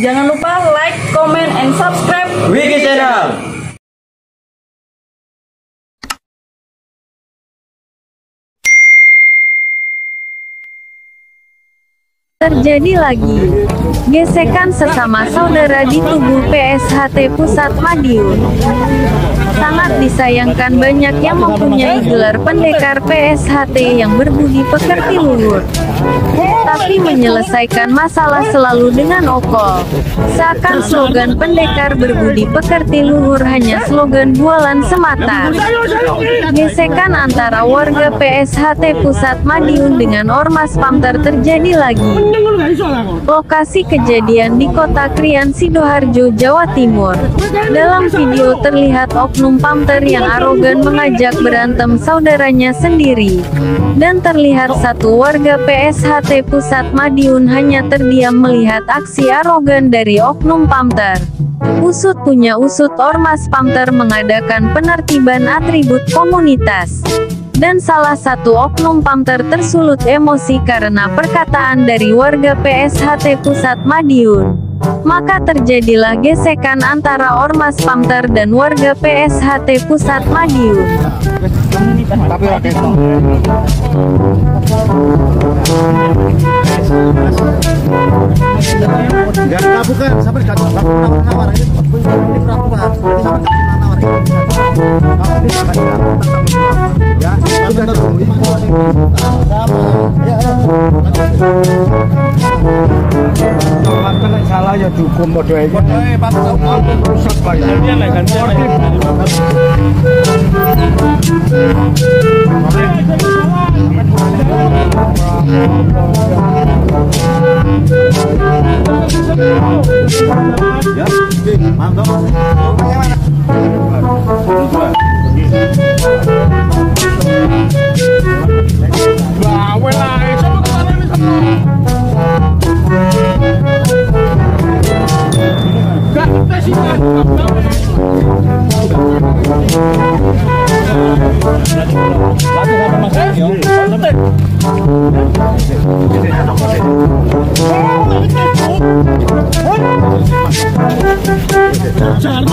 Jangan lupa like, comment, and subscribe Wiki Channel. Terjadi lagi gesekan sesama saudara di tubuh PSHT Pusat Madiun. Sangat disayangkan banyak yang mempunyai gelar pendekar PSHT yang berbudi pekerti luhur, tapi menyelesaikan masalah selalu dengan okol. Seakan slogan pendekar berbudi pekerti luhur hanya slogan bualan semata. Gesekan antara warga PSHT Pusat Madiun dengan Ormas Pamter terjadi lagi. Lokasi kejadian di Kota Krian, Sidoarjo, Jawa Timur. Dalam video terlihat oknum Pamter yang arogan mengajak berantem saudaranya sendiri. Dan terlihat satu warga PSHT Pusat Madiun hanya terdiam melihat aksi arogan dari oknum Pamter. Usut punya usut, Ormas Pamter mengadakan penertiban atribut komunitas. Dan salah satu oknum Pamter tersulut emosi karena perkataan dari warga PSHT Pusat Madiun. Maka terjadilah gesekan antara Ormas Pamter dan warga PSHT Pusat Madiun. Bukan, sampai nawar ini perempuan. Salah ya dihukum model ini. Rusak banyak. Ya, mantap. Jangan